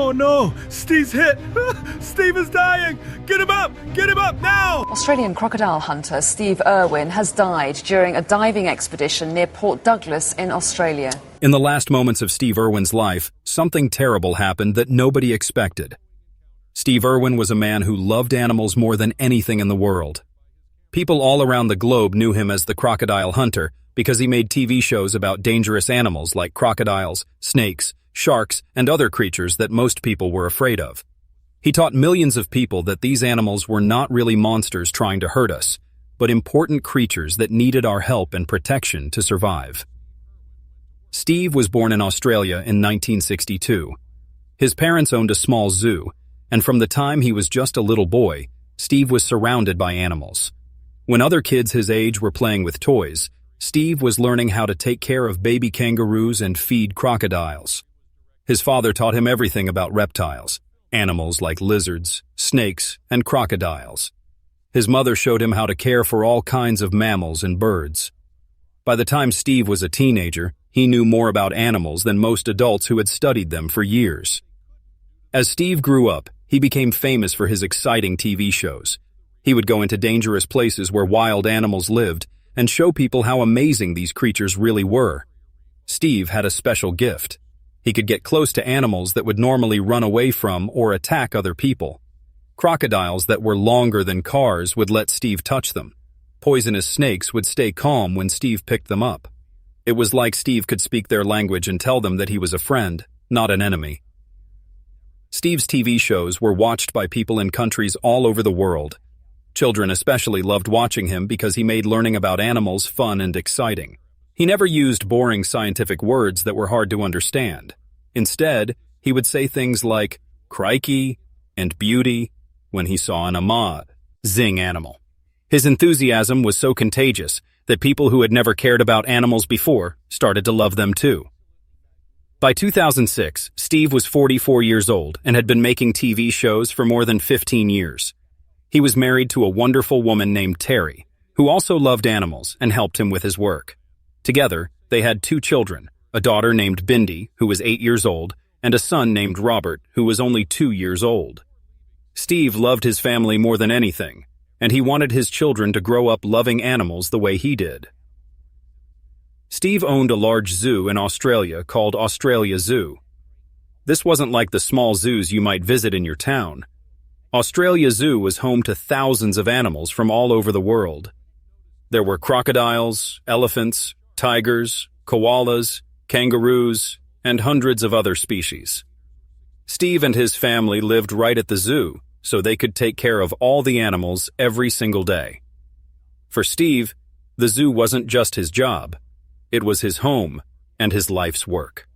Oh no, Steve's hit. Steve is dying. Get him up now. Australian crocodile hunter Steve Irwin has died during a diving expedition near Port Douglas in Australia. In the last moments of Steve Irwin's life, something terrible happened that nobody expected. Steve Irwin was a man who loved animals more than anything in the world. People all around the globe knew him as the crocodile hunter because he made TV shows about dangerous animals like crocodiles, snakes, sharks, and other creatures that most people were afraid of. He taught millions of people that these animals were not really monsters trying to hurt us, but important creatures that needed our help and protection to survive. Steve was born in Australia in 1962. His parents owned a small zoo, and from the time he was just a little boy, Steve was surrounded by animals. When other kids his age were playing with toys, Steve was learning how to take care of baby kangaroos and feed crocodiles. His father taught him everything about reptiles, animals like lizards, snakes, and crocodiles. His mother showed him how to care for all kinds of mammals and birds. By the time Steve was a teenager, he knew more about animals than most adults who had studied them for years. As Steve grew up, he became famous for his exciting TV shows. He would go into dangerous places where wild animals lived and show people how amazing these creatures really were. Steve had a special gift. He could get close to animals that would normally run away from or attack other people. Crocodiles that were longer than cars would let Steve touch them. Poisonous snakes would stay calm when Steve picked them up. It was like Steve could speak their language and tell them that he was a friend, not an enemy. Steve's TV shows were watched by people in countries all over the world. Children especially loved watching him because he made learning about animals fun and exciting. He never used boring scientific words that were hard to understand. Instead, he would say things like crikey and beauty when he saw an amazing animal. His enthusiasm was so contagious that people who had never cared about animals before started to love them too. By 2006, Steve was 44 years old and had been making TV shows for more than 15 years. He was married to a wonderful woman named Terry, who also loved animals and helped him with his work. Together, they had 2 children, a daughter named Bindi, who was 8 years old, and a son named Robert, who was only 2 years old. Steve loved his family more than anything, and he wanted his children to grow up loving animals the way he did. Steve owned a large zoo in Australia called Australia Zoo. This wasn't like the small zoos you might visit in your town. Australia Zoo was home to thousands of animals from all over the world. There were crocodiles, elephants, tigers, koalas, kangaroos, and hundreds of other species. Steve and his family lived right at the zoo, so they could take care of all the animals every single day. For Steve, the zoo wasn't just his job. It was his home and his life's work.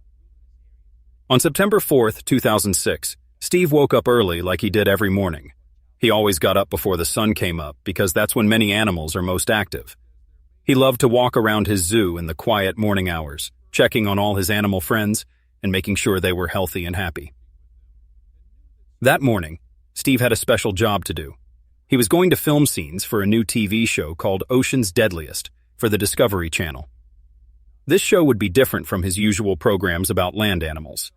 On September 4th, 2006, Steve woke up early like he did every morning. He always got up before the sun came up because that's when many animals are most active. He loved to walk around his zoo in the quiet morning hours, checking on all his animal friends and making sure they were healthy and happy. That morning, Steve had a special job to do. He was going to film scenes for a new TV show called Ocean's Deadliest for the Discovery Channel. This show would be different from his usual programs about land animals.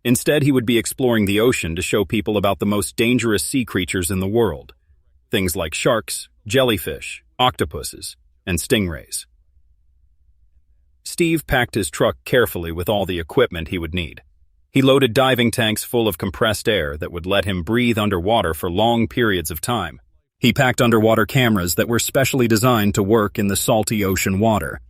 Instead, he would be exploring the ocean to show people about the most dangerous sea creatures in the world. Things like sharks, jellyfish, octopuses, and stingrays. Steve packed his truck carefully with all the equipment he would need. He loaded diving tanks full of compressed air that would let him breathe underwater for long periods of time. He packed underwater cameras that were specially designed to work in the salty ocean water.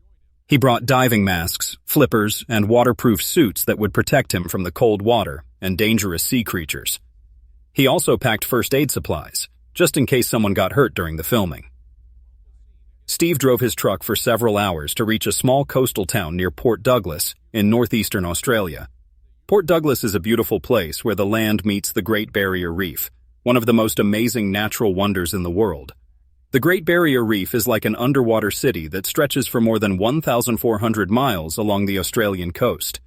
He brought diving masks, flippers, and waterproof suits that would protect him from the cold water and dangerous sea creatures. He also packed first aid supplies, just in case someone got hurt during the filming. Steve drove his truck for several hours to reach a small coastal town near Port Douglas in northeastern Australia. Port Douglas is a beautiful place where the land meets the Great Barrier Reef, one of the most amazing natural wonders in the world. The Great Barrier Reef is like an underwater city that stretches for more than 1,400 miles along the Australian coast.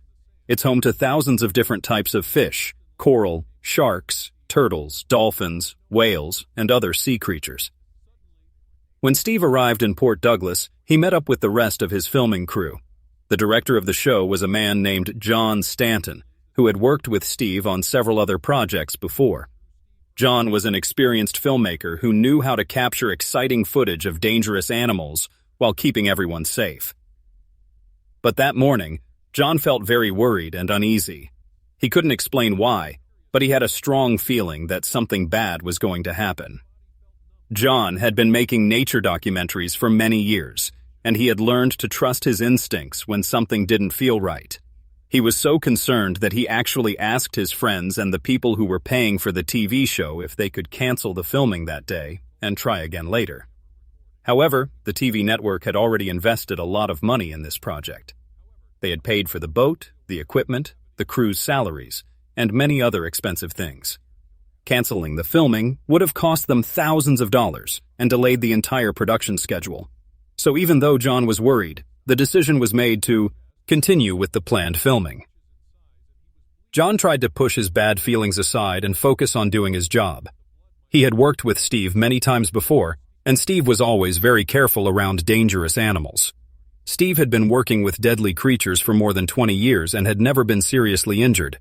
It's home to thousands of different types of fish, coral, sharks, turtles, dolphins, whales, and other sea creatures. When Steve arrived in Port Douglas, he met up with the rest of his filming crew. The director of the show was a man named John Stanton, who had worked with Steve on several other projects before. John was an experienced filmmaker who knew how to capture exciting footage of dangerous animals while keeping everyone safe. But that morning, John felt very worried and uneasy. He couldn't explain why, but he had a strong feeling that something bad was going to happen. John had been making nature documentaries for many years, and he had learned to trust his instincts when something didn't feel right. He was so concerned that he actually asked his friends and the people who were paying for the TV show if they could cancel the filming that day and try again later. However, the TV network had already invested a lot of money in this project. They had paid for the boat, the equipment, the crew's salaries, and many other expensive things. Canceling the filming would have cost them thousands of dollars and delayed the entire production schedule. So even though John was worried, the decision was made to continue with the planned filming. John tried to push his bad feelings aside and focus on doing his job. He had worked with Steve many times before, and Steve was always very careful around dangerous animals. Steve had been working with deadly creatures for more than 20 years and had never been seriously injured.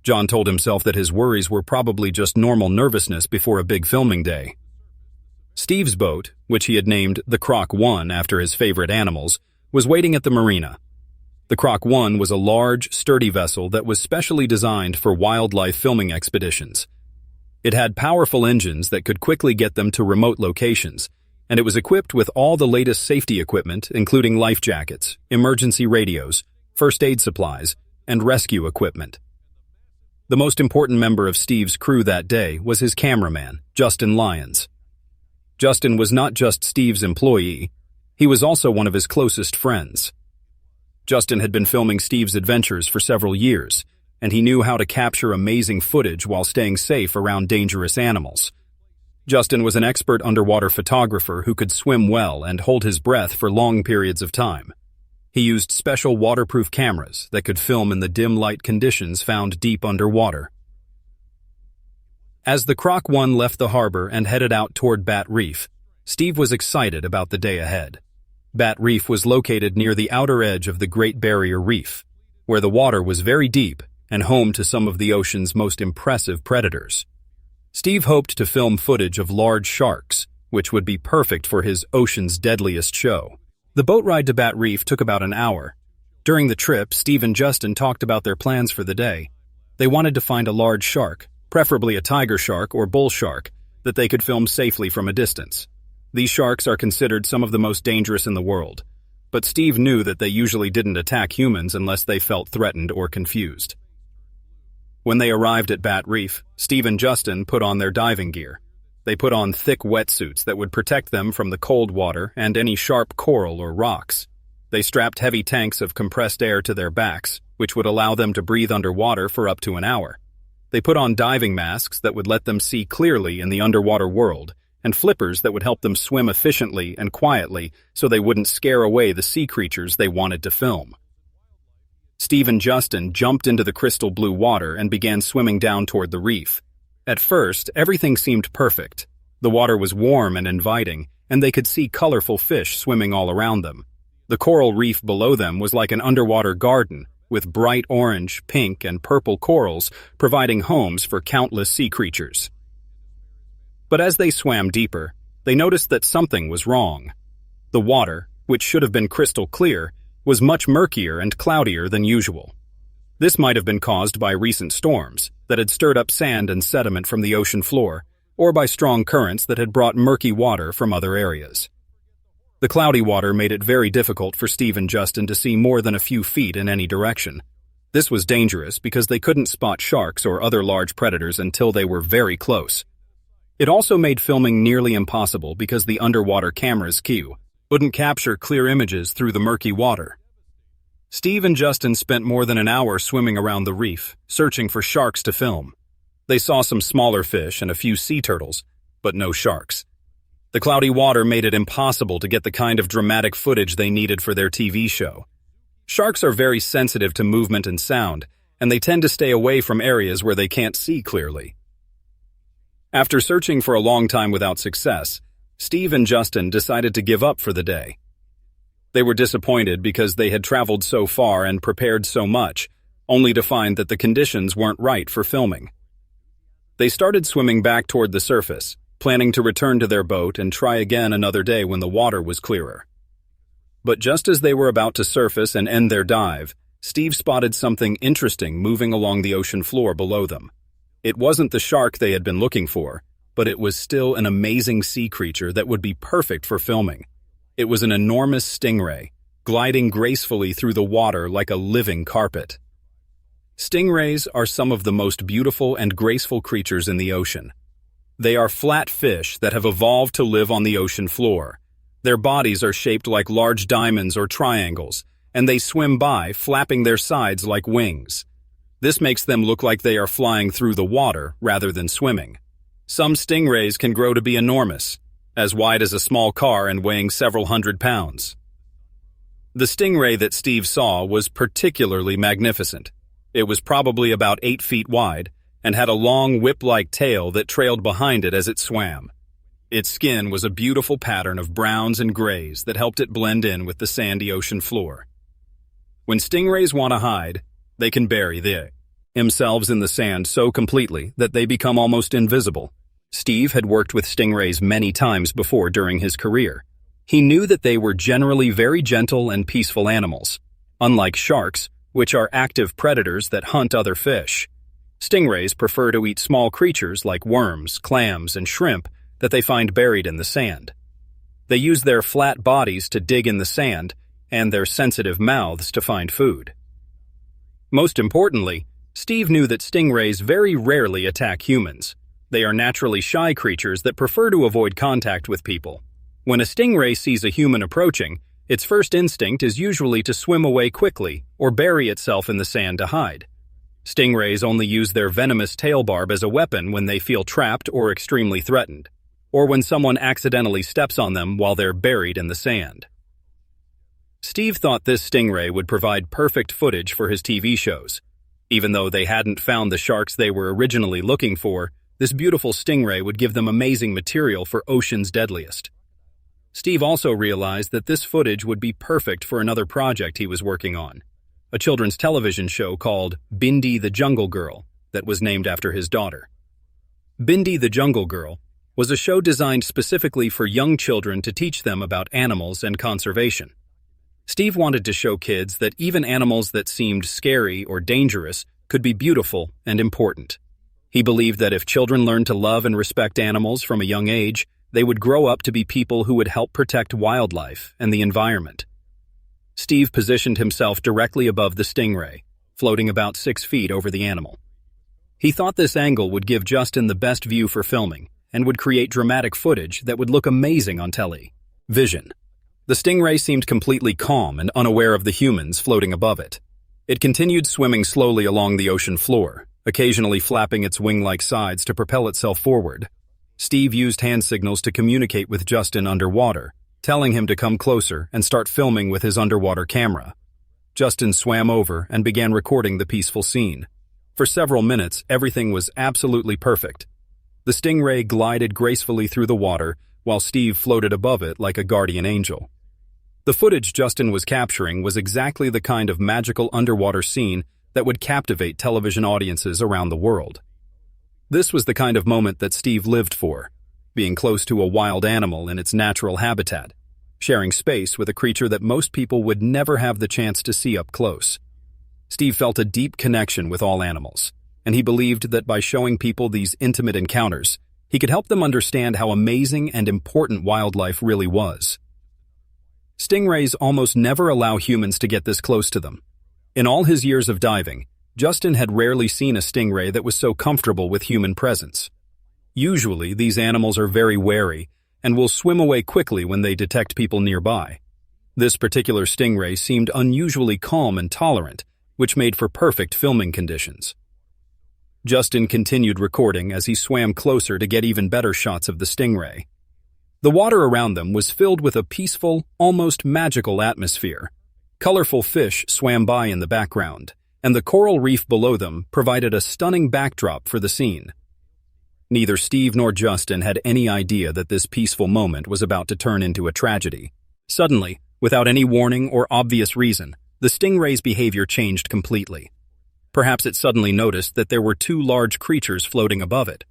John told himself that his worries were probably just normal nervousness before a big filming day. Steve's boat, which he had named the Croc 1 after his favorite animals, was waiting at the marina. The Croc 1 was a large, sturdy vessel that was specially designed for wildlife filming expeditions. It had powerful engines that could quickly get them to remote locations, and it was equipped with all the latest safety equipment, including life jackets, emergency radios, first aid supplies, and rescue equipment. The most important member of Steve's crew that day was his cameraman, Justin Lyons. Justin was not just Steve's employee, he was also one of his closest friends. Justin had been filming Steve's adventures for several years, and he knew how to capture amazing footage while staying safe around dangerous animals. Justin was an expert underwater photographer who could swim well and hold his breath for long periods of time. He used special waterproof cameras that could film in the dim light conditions found deep underwater. As the Croc 1 left the harbor and headed out toward Bat Reef, Steve was excited about the day ahead. Bat Reef was located near the outer edge of the Great Barrier Reef, where the water was very deep and home to some of the ocean's most impressive predators. Steve hoped to film footage of large sharks, which would be perfect for his Ocean's Deadliest show. The boat ride to Bat Reef took about an hour. During the trip, Steve and Justin talked about their plans for the day. They wanted to find a large shark, preferably a tiger shark or bull shark, that they could film safely from a distance. These sharks are considered some of the most dangerous in the world, but Steve knew that they usually didn't attack humans unless they felt threatened or confused. When they arrived at Bat Reef, Steve and Justin put on their diving gear. They put on thick wetsuits that would protect them from the cold water and any sharp coral or rocks. They strapped heavy tanks of compressed air to their backs, which would allow them to breathe underwater for up to an hour. They put on diving masks that would let them see clearly in the underwater world, and flippers that would help them swim efficiently and quietly so they wouldn't scare away the sea creatures they wanted to film. Steve and Justin jumped into the crystal blue water and began swimming down toward the reef. At first, everything seemed perfect. The water was warm and inviting, and they could see colorful fish swimming all around them. The coral reef below them was like an underwater garden, with bright orange, pink, and purple corals providing homes for countless sea creatures. But as they swam deeper, they noticed that something was wrong. The water, which should have been crystal clear, was much murkier and cloudier than usual. This might have been caused by recent storms that had stirred up sand and sediment from the ocean floor, or by strong currents that had brought murky water from other areas. The cloudy water made it very difficult for Steve and Justin to see more than a few feet in any direction. This was dangerous because they couldn't spot sharks or other large predators until they were very close. It also made filming nearly impossible because the underwater camera's queue wouldn't capture clear images through the murky water. Steve and Justin spent more than an hour swimming around the reef, searching for sharks to film. They saw some smaller fish and a few sea turtles, but no sharks. The cloudy water made it impossible to get the kind of dramatic footage they needed for their TV show. Sharks are very sensitive to movement and sound, and they tend to stay away from areas where they can't see clearly. After searching for a long time without success, Steve and Justin decided to give up for the day. They were disappointed because they had traveled so far and prepared so much, only to find that the conditions weren't right for filming. They started swimming back toward the surface, planning to return to their boat and try again another day when the water was clearer. But just as they were about to surface and end their dive, Steve spotted something interesting moving along the ocean floor below them. It wasn't the shark they had been looking for, but it was still an amazing sea creature that would be perfect for filming. It was an enormous stingray, gliding gracefully through the water like a living carpet. Stingrays are some of the most beautiful and graceful creatures in the ocean. They are flat fish that have evolved to live on the ocean floor. Their bodies are shaped like large diamonds or triangles, and they swim by, flapping their sides like wings. This makes them look like they are flying through the water rather than swimming. Some stingrays can grow to be enormous, as wide as a small car and weighing several hundred pounds. The stingray that Steve saw was particularly magnificent. It was probably about 8 feet wide and had a long whip-like tail that trailed behind it as it swam. Its skin was a beautiful pattern of browns and grays that helped it blend in with the sandy ocean floor. When stingrays want to hide, they can bury themselves in the sand so completely that they become almost invisible. Steve had worked with stingrays many times before during his career. He knew that they were generally very gentle and peaceful animals, unlike sharks, which are active predators that hunt other fish. Stingrays prefer to eat small creatures like worms, clams, and shrimp that they find buried in the sand. They use their flat bodies to dig in the sand and their sensitive mouths to find food. Most importantly, Steve knew that stingrays very rarely attack humans. They are naturally shy creatures that prefer to avoid contact with people. When a stingray sees a human approaching, its first instinct is usually to swim away quickly or bury itself in the sand to hide. Stingrays only use their venomous tail barb as a weapon when they feel trapped or extremely threatened, or when someone accidentally steps on them while they're buried in the sand. Steve thought this stingray would provide perfect footage for his TV shows. Even though they hadn't found the sharks they were originally looking for, this beautiful stingray would give them amazing material for Ocean's Deadliest. Steve also realized that this footage would be perfect for another project he was working on, a children's television show called Bindi the Jungle Girl that was named after his daughter. Bindi the Jungle Girl was a show designed specifically for young children to teach them about animals and conservation. Steve wanted to show kids that even animals that seemed scary or dangerous could be beautiful and important. He believed that if children learned to love and respect animals from a young age, they would grow up to be people who would help protect wildlife and the environment. Steve positioned himself directly above the stingray, floating about 6 feet over the animal. He thought this angle would give Justin the best view for filming and would create dramatic footage that would look amazing on television. The stingray seemed completely calm and unaware of the humans floating above it. It continued swimming slowly along the ocean floor, occasionally flapping its wing-like sides to propel itself forward. Steve used hand signals to communicate with Justin underwater, telling him to come closer and start filming with his underwater camera. Justin swam over and began recording the peaceful scene. For several minutes, everything was absolutely perfect. The stingray glided gracefully through the water, while Steve floated above it like a guardian angel. The footage Justin was capturing was exactly the kind of magical underwater scene that would captivate television audiences around the world. This was the kind of moment that Steve lived for, being close to a wild animal in its natural habitat, sharing space with a creature that most people would never have the chance to see up close. Steve felt a deep connection with all animals, and he believed that by showing people these intimate encounters, he could help them understand how amazing and important wildlife really was. Stingrays almost never allow humans to get this close to them. In all his years of diving, Justin had rarely seen a stingray that was so comfortable with human presence. Usually, these animals are very wary and will swim away quickly when they detect people nearby. This particular stingray seemed unusually calm and tolerant, which made for perfect filming conditions. Justin continued recording as he swam closer to get even better shots of the stingray. The water around them was filled with a peaceful, almost magical atmosphere. Colorful fish swam by in the background, and the coral reef below them provided a stunning backdrop for the scene. Neither Steve nor Justin had any idea that this peaceful moment was about to turn into a tragedy. Suddenly, without any warning or obvious reason, the stingray's behavior changed completely. Perhaps it suddenly noticed that there were two large creatures floating above it,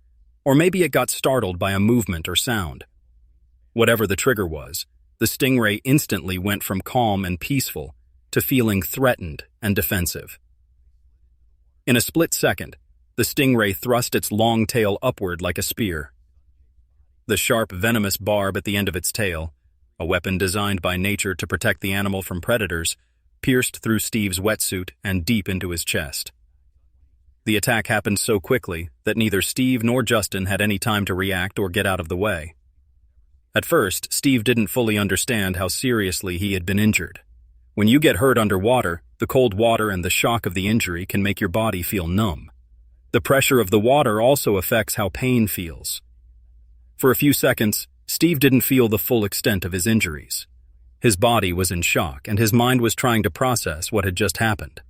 or maybe it got startled by a movement or sound. Whatever the trigger was, the Stingray instantly went from calm and peaceful to feeling threatened and defensive. In a split second, the Stingray thrust its long tail upward like a spear. The sharp, venomous barb at the end of its tail, a weapon designed by nature to protect the animal from predators, pierced through Steve's wetsuit and deep into his chest. The attack happened so quickly that neither Steve nor Justin had any time to react or get out of the way. At first, Steve didn't fully understand how seriously he had been injured. When you get hurt underwater, the cold water and the shock of the injury can make your body feel numb. The pressure of the water also affects how pain feels. For a few seconds, Steve didn't feel the full extent of his injuries. His body was in shock, and his mind was trying to process what had just happened.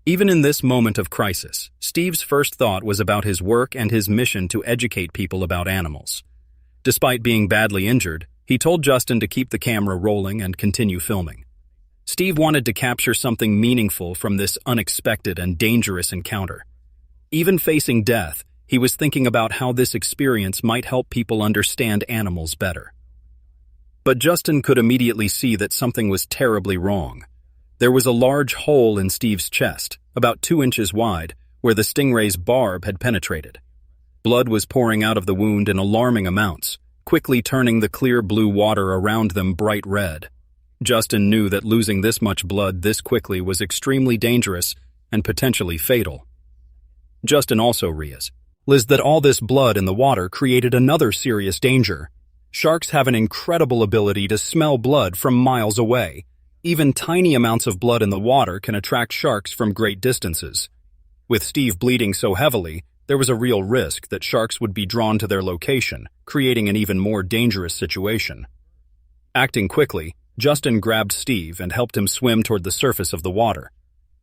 Even in this moment of crisis, Steve's first thought was about his work and his mission to educate people about animals. Despite being badly injured, he told Justin to keep the camera rolling and continue filming. Steve wanted to capture something meaningful from this unexpected and dangerous encounter. Even facing death, he was thinking about how this experience might help people understand animals better. But Justin could immediately see that something was terribly wrong. There was a large hole in Steve's chest, about 2 inches wide, where the Stingray's barb had penetrated. Blood was pouring out of the wound in alarming amounts, quickly turning the clear blue water around them bright red. Justin knew that losing this much blood this quickly was extremely dangerous and potentially fatal. Justin also realized that all this blood in the water created another serious danger. Sharks have an incredible ability to smell blood from miles away. Even tiny amounts of blood in the water can attract sharks from great distances. With Steve bleeding so heavily, there was a real risk that sharks would be drawn to their location, creating an even more dangerous situation. Acting quickly, Justin grabbed Steve and helped him swim toward the surface of the water.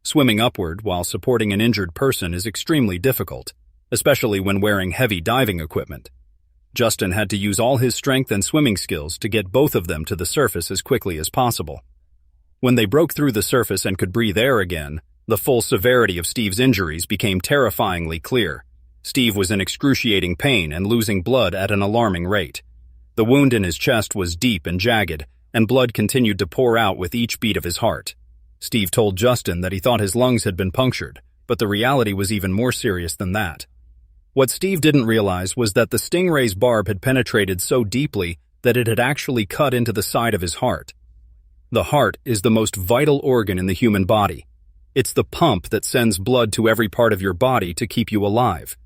Swimming upward while supporting an injured person is extremely difficult, especially when wearing heavy diving equipment. Justin had to use all his strength and swimming skills to get both of them to the surface as quickly as possible. When they broke through the surface and could breathe air again, the full severity of Steve's injuries became terrifyingly clear. Steve was in excruciating pain and losing blood at an alarming rate. The wound in his chest was deep and jagged, and blood continued to pour out with each beat of his heart. Steve told Justin that he thought his lungs had been punctured, but the reality was even more serious than that. What Steve didn't realize was that the Stingray's barb had penetrated so deeply that it had actually cut into the side of his heart. The heart is the most vital organ in the human body. It's the pump that sends blood to every part of your body to keep you alive.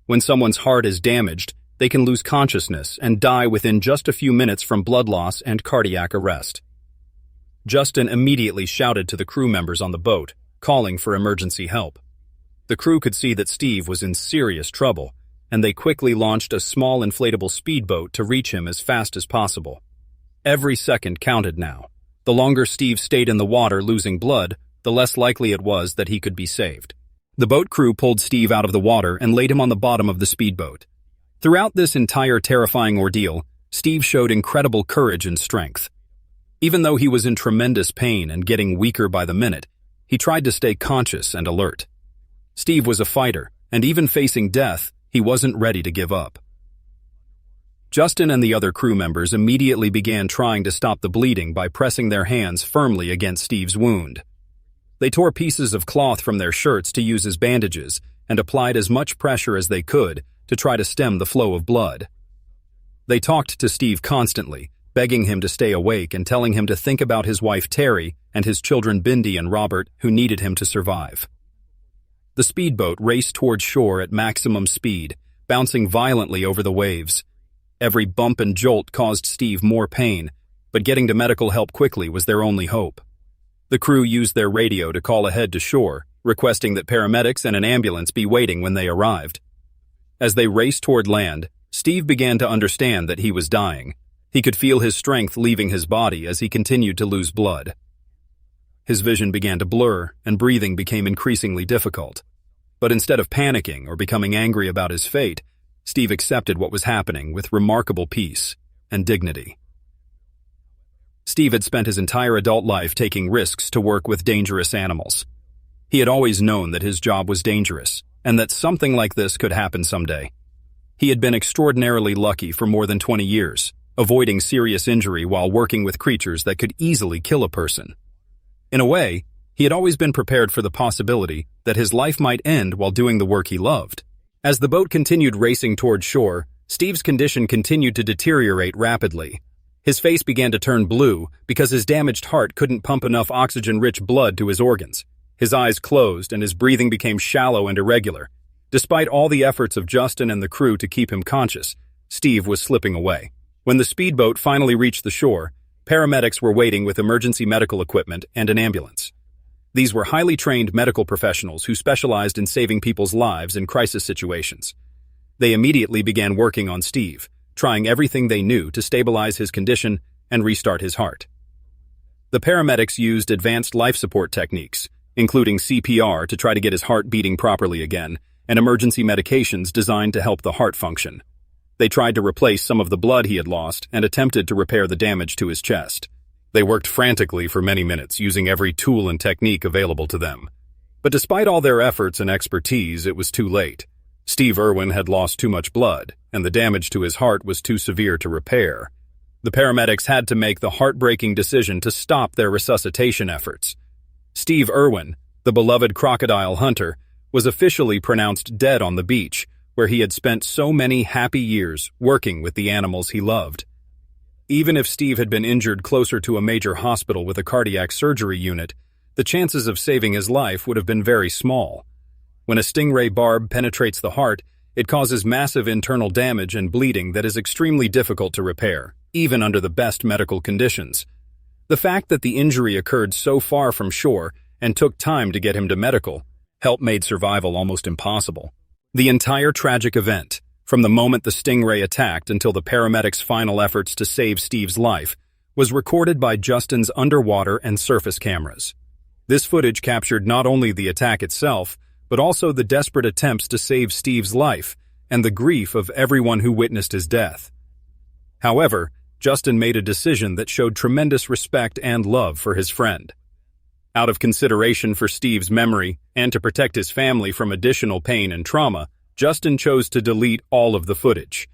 When someone's heart is damaged, they can lose consciousness and die within just a few minutes from blood loss and cardiac arrest. Justin immediately shouted to the crew members on the boat, calling for emergency help. The crew could see that Steve was in serious trouble, and they quickly launched a small inflatable speedboat to reach him as fast as possible. Every second counted now. The longer Steve stayed in the water losing blood, the less likely it was that he could be saved. The boat crew pulled Steve out of the water and laid him on the bottom of the speedboat. Throughout this entire terrifying ordeal, Steve showed incredible courage and strength. Even though he was in tremendous pain and getting weaker by the minute, he tried to stay conscious and alert. Steve was a fighter, and even facing death, he wasn't ready to give up. Justin and the other crew members immediately began trying to stop the bleeding by pressing their hands firmly against Steve's wound. They tore pieces of cloth from their shirts to use as bandages and applied as much pressure as they could to try to stem the flow of blood. They talked to Steve constantly, begging him to stay awake and telling him to think about his wife Terry and his children Bindi and Robert, who needed him to survive. The speedboat raced toward shore at maximum speed, bouncing violently over the waves. Every bump and jolt caused Steve more pain, but getting to medical help quickly was their only hope. The crew used their radio to call ahead to shore, requesting that paramedics and an ambulance be waiting when they arrived. As they raced toward land, Steve began to understand that he was dying. He could feel his strength leaving his body as he continued to lose blood. His vision began to blur, and breathing became increasingly difficult. But instead of panicking or becoming angry about his fate, Steve accepted what was happening with remarkable peace and dignity. Steve had spent his entire adult life taking risks to work with dangerous animals. He had always known that his job was dangerous, and that something like this could happen someday. He had been extraordinarily lucky for more than 20 years, avoiding serious injury while working with creatures that could easily kill a person. In a way, he had always been prepared for the possibility that his life might end while doing the work he loved. As the boat continued racing toward shore, Steve's condition continued to deteriorate rapidly. His face began to turn blue because his damaged heart couldn't pump enough oxygen-rich blood to his organs. His eyes closed and his breathing became shallow and irregular. Despite all the efforts of Justin and the crew to keep him conscious, Steve was slipping away. When the speedboat finally reached the shore, paramedics were waiting with emergency medical equipment and an ambulance. These were highly trained medical professionals who specialized in saving people's lives in crisis situations. They immediately began working on Steve, trying everything they knew to stabilize his condition and restart his heart. The paramedics used advanced life support techniques, including CPR to try to get his heart beating properly again, and emergency medications designed to help the heart function. They tried to replace some of the blood he had lost and attempted to repair the damage to his chest. They worked frantically for many minutes, using every tool and technique available to them. But despite all their efforts and expertise, it was too late. Steve Irwin had lost too much blood, and the damage to his heart was too severe to repair. The paramedics had to make the heartbreaking decision to stop their resuscitation efforts. Steve Irwin, the beloved crocodile hunter, was officially pronounced dead on the beach, where he had spent so many happy years working with the animals he loved. Even if Steve had been injured closer to a major hospital with a cardiac surgery unit, the chances of saving his life would have been very small. When a stingray barb penetrates the heart, it causes massive internal damage and bleeding that is extremely difficult to repair, even under the best medical conditions. The fact that the injury occurred so far from shore and took time to get him to medical help made survival almost impossible. The entire tragic event, from the moment the stingray attacked until the paramedics' final efforts to save Steve's life, was recorded by Justin's underwater and surface cameras. This footage captured not only the attack itself, but also the desperate attempts to save Steve's life and the grief of everyone who witnessed his death. However, Justin made a decision that showed tremendous respect and love for his friend. Out of consideration for Steve's memory and to protect his family from additional pain and trauma, Justin chose to delete all of the footage.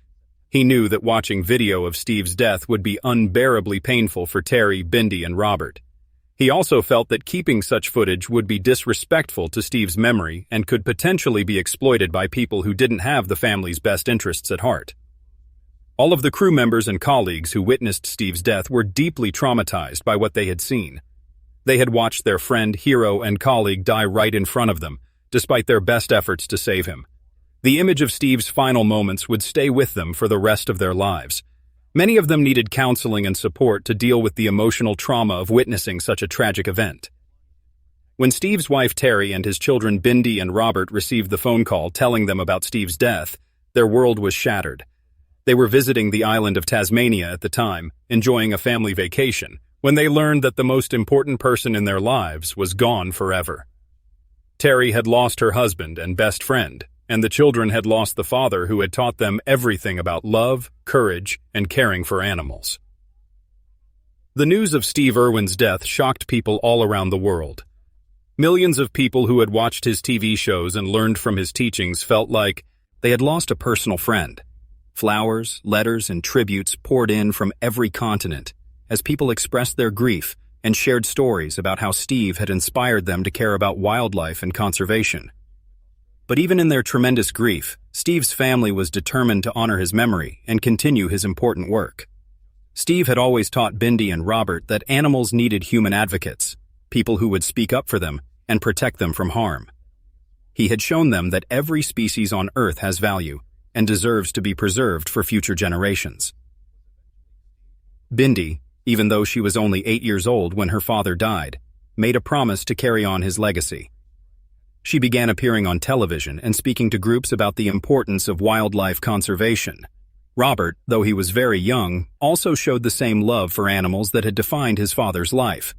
He knew that watching video of Steve's death would be unbearably painful for Terry, Bindi, and Robert. He also felt that keeping such footage would be disrespectful to Steve's memory and could potentially be exploited by people who didn't have the family's best interests at heart. All of the crew members and colleagues who witnessed Steve's death were deeply traumatized by what they had seen. They had watched their friend, hero, and colleague die right in front of them, despite their best efforts to save him. The image of Steve's final moments would stay with them for the rest of their lives. Many of them needed counseling and support to deal with the emotional trauma of witnessing such a tragic event. When Steve's wife Terry and his children Bindi and Robert received the phone call telling them about Steve's death, their world was shattered. They were visiting the island of Tasmania at the time, enjoying a family vacation, when they learned that the most important person in their lives was gone forever. Terry had lost her husband and best friend, and the children had lost the father who had taught them everything about love, courage, and caring for animals. The news of Steve Irwin's death shocked people all around the world. Millions of people who had watched his TV shows and learned from his teachings felt like they had lost a personal friend. Flowers, letters, and tributes poured in from every continent as people expressed their grief and shared stories about how Steve had inspired them to care about wildlife and conservation. But even in their tremendous grief, Steve's family was determined to honor his memory and continue his important work. Steve had always taught Bindi and Robert that animals needed human advocates, people who would speak up for them and protect them from harm. He had shown them that every species on Earth has value and deserves to be preserved for future generations. Bindi, even though she was only 8 years old when her father died, made a promise to carry on his legacy. She began appearing on television and speaking to groups about the importance of wildlife conservation. Robert, though he was very young, also showed the same love for animals that had defined his father's life.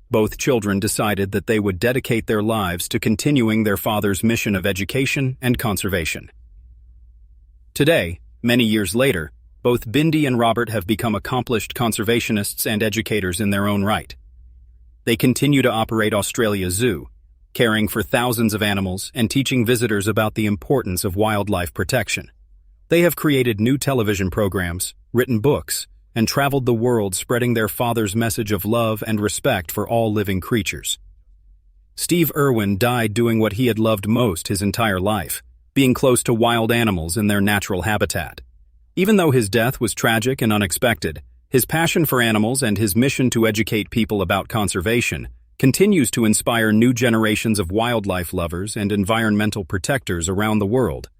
Both children decided that they would dedicate their lives to continuing their father's mission of education and conservation. Today, many years later, both Bindi and Robert have become accomplished conservationists and educators in their own right. They continue to operate Australia Zoo, caring for thousands of animals and teaching visitors about the importance of wildlife protection. They have created new television programs, written books, and traveled the world spreading their father's message of love and respect for all living creatures. Steve Irwin died doing what he had loved most his entire life, being close to wild animals in their natural habitat. Even though his death was tragic and unexpected, his passion for animals and his mission to educate people about conservation continues to inspire new generations of wildlife lovers and environmental protectors around the world.